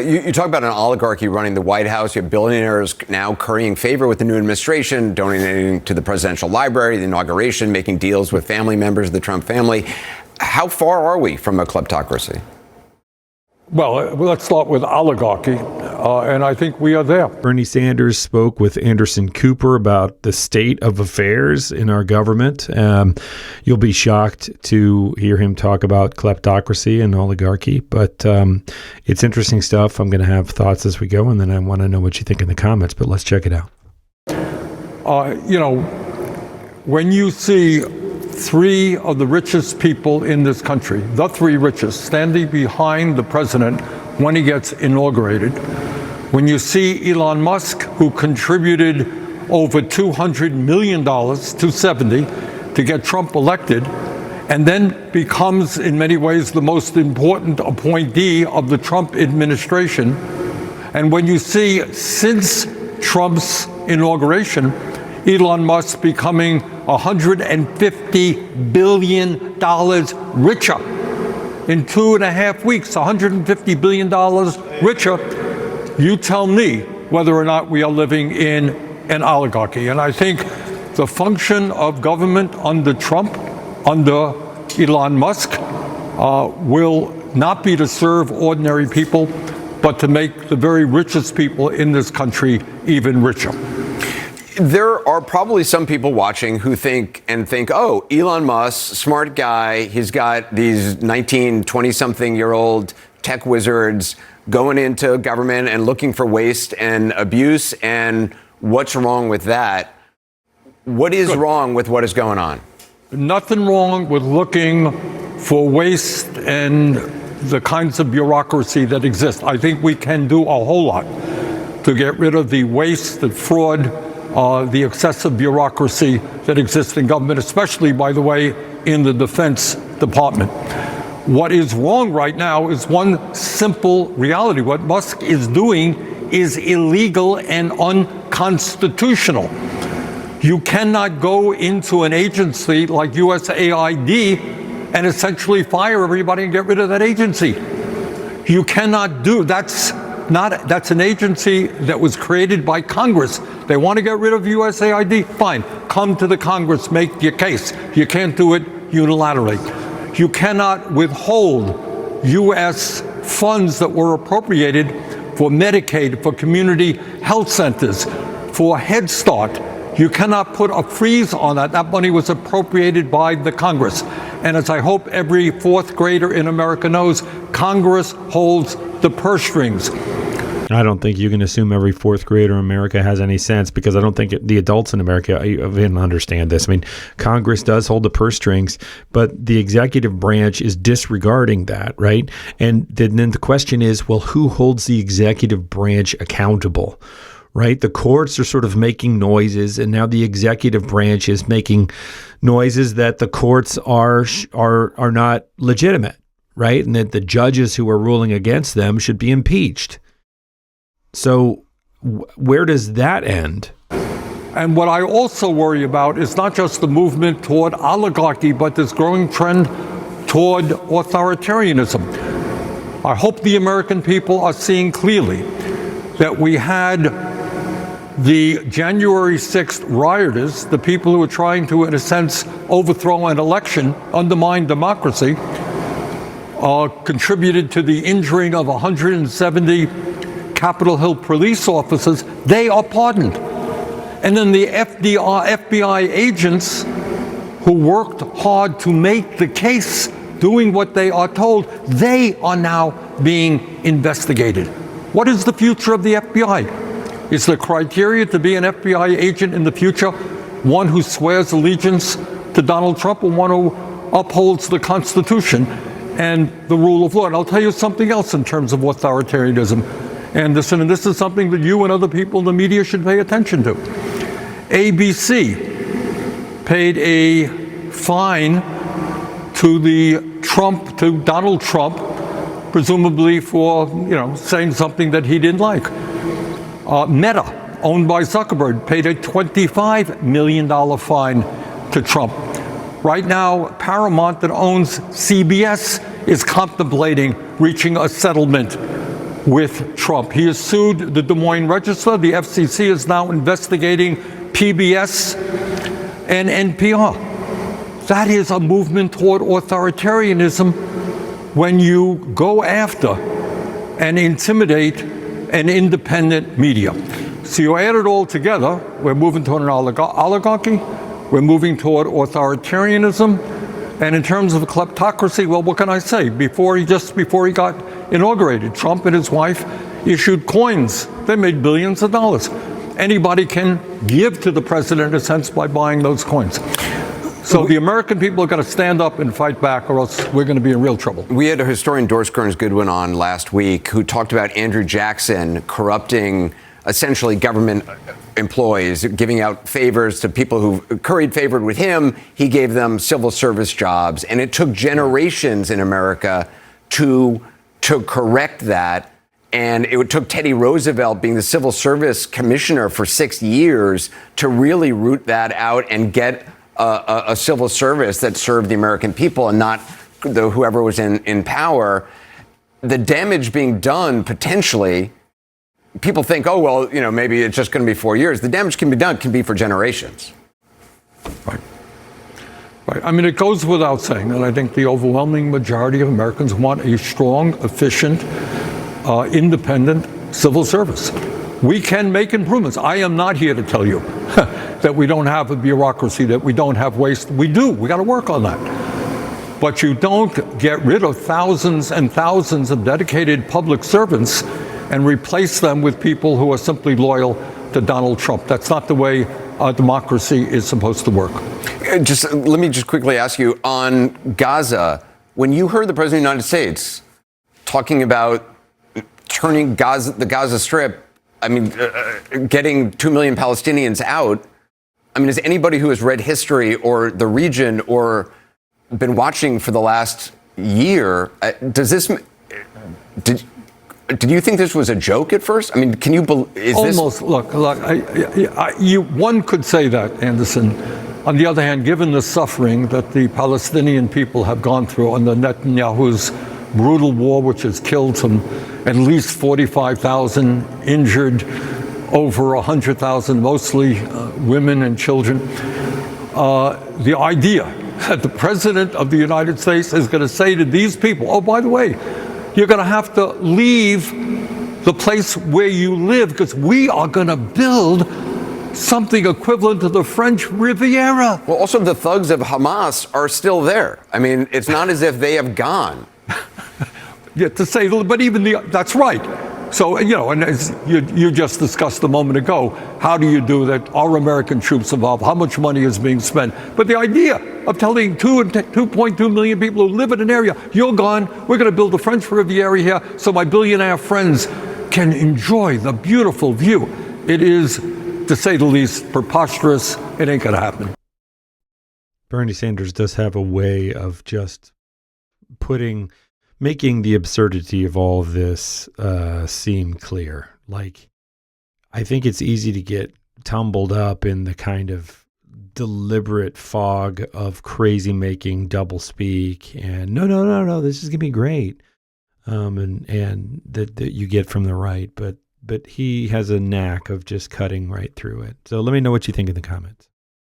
You talk about an oligarchy running the White House. You have billionaires now currying favor with the new administration, donating to the presidential library, the inauguration, making deals with family members of the Trump family. How far are we from a kleptocracy? Well, let's start with oligarchy, and I think we are there. Bernie Sanders spoke with Anderson Cooper about the state of affairs in our government. You'll be shocked to hear him talk about kleptocracy and oligarchy, but it's interesting stuff. I'm going to have thoughts as we go, and then I want to know what you think in the comments, but let's check it out. When you see three of the richest people in this country, the three richest, standing behind the president when he gets inaugurated. When you see Elon Musk, who contributed over $200 million, $270, to get Trump elected, and then becomes in many ways the most important appointee of the Trump administration. And when you see, since Trump's inauguration, Elon Musk becoming $150 billion richer in 2.5 weeks, $150 billion richer. You tell me whether or not we are living in an oligarchy. And I think the function of government under Trump, under Elon Musk, will not be to serve ordinary people, but to make the very richest people in this country even richer. There are probably some people watching who think, oh, Elon Musk, smart guy, he's got these 20-something-year-old tech wizards going into government and looking for waste and abuse, and what's wrong with that? What is wrong with what is going on? Nothing wrong with looking for waste and the kinds of bureaucracy that exist. I think we can do a whole lot to get rid of the waste, the fraud, the excessive bureaucracy that exists in government, especially, by the way, in the Defense Department. What is wrong right now is one simple reality. What Musk is doing is illegal and unconstitutional. You cannot go into an agency like USAID and essentially fire everybody and get rid of that agency. You cannot do that's an agency that was created by Congress. They want to get rid of USAID? Fine. Come to the Congress, make your case. You can't do it unilaterally. You cannot withhold U.S. funds that were appropriated for Medicaid, for community health centers, for Head Start. You cannot put a freeze on that. That money was appropriated by the Congress. And as I hope every fourth grader in America knows, Congress holds the purse strings. I don't think you can assume every fourth grader in America has any sense, because I don't think the adults in America even understand this. I mean, Congress does hold the purse strings, but the executive branch is disregarding that, right? And then the question is, well, who holds the executive branch accountable? Right? The courts are sort of making noises, and now the executive branch is making noises that the courts are not legitimate, right? And that the judges who are ruling against them should be impeached. So where does that end? And what I also worry about is not just the movement toward oligarchy, but this growing trend toward authoritarianism. I hope the American people are seeing clearly that we had the January 6th rioters, the people who were trying to, in a sense, overthrow an election, undermine democracy, contributed to the injuring of 170 Capitol Hill police officers. They are pardoned. And then the FBI agents who worked hard to make the case, doing what they are told, they are now being investigated. What is the future of the FBI? Is the criteria to be an FBI agent in the future one who swears allegiance to Donald Trump, or one who upholds the Constitution and the rule of law? And I'll tell you something else in terms of authoritarianism, Anderson, and this is something that you and other people in the media should pay attention to. ABC paid a fine to Donald Trump, presumably for, saying something that he didn't like. Meta, owned by Zuckerberg, paid a $25 million fine to Trump. Right now, Paramount, that owns CBS, is contemplating reaching a settlement with Trump. He has sued the Des Moines Register. The FCC is now investigating PBS and NPR. That is a movement toward authoritarianism when you go after and intimidate an independent media. So you add it all together, we're moving toward an oligarchy, we're moving toward authoritarianism, and in terms of kleptocracy, well, what can I say? Before he got inaugurated, Trump and his wife issued coins. They made billions of dollars. Anybody can give to the president, in a sense, by buying those coins. So the American people have got to stand up and fight back, or else we're going to be in real trouble. We had a historian, Doris Kearns Goodwin, on last week who talked about Andrew Jackson corrupting essentially government employees, giving out favors to people who curried favor with him. He gave them civil service jobs, and it took generations in America to correct that. And it took Teddy Roosevelt being the civil service commissioner for 6 years to really root that out and get a civil service that served the American people and not whoever was in power. The damage being done potentially, people think, oh, well, maybe it's just going to be 4 years. The damage can be for generations. Right. I mean, it goes without saying that I think the overwhelming majority of Americans want a strong, efficient, independent civil service. We can make improvements. I am not here to tell you that we don't have a bureaucracy, that we don't have waste. We do. We got to work on that. But you don't get rid of thousands and thousands of dedicated public servants and replace them with people who are simply loyal to Donald Trump. That's not the way democracy is supposed to work. Let me just quickly ask you on Gaza. When you heard the President of the United States talking about turning the Gaza Strip, getting 2 million Palestinians out, as anybody who has read history or the region or been watching for the last year, did you think this was a joke at first? Can you believe? Almost. Look. One could say that, Anderson. On the other hand, given the suffering that the Palestinian people have gone through under Netanyahu's brutal war, which has killed at least 45,000, injured over 100,000, mostly women and children, the idea that the President of the United States is going to say to these people, oh, by the way, you're going to have to leave the place where you live because we are going to build something equivalent to the French Riviera. Well, also the thugs of Hamas are still there. It's not as if they have gone. Yeah, but even that's right. So, and as you just discussed a moment ago, how do you do that? Are American troops involved? How much money is being spent? But the idea of telling 2.2 million people who live in an area, you're gone, we're going to build a French Riviera here so my billionaire friends can enjoy the beautiful view. It is, to say the least, preposterous. It ain't going to happen. Bernie Sanders does have a way of just making the absurdity of all of this seem clear. I think it's easy to get tumbled up in the kind of deliberate fog of crazy making doublespeak and no, this is gonna be great, and that you get from the right, but he has a knack of just cutting right through it. So let me know what you think in the comments.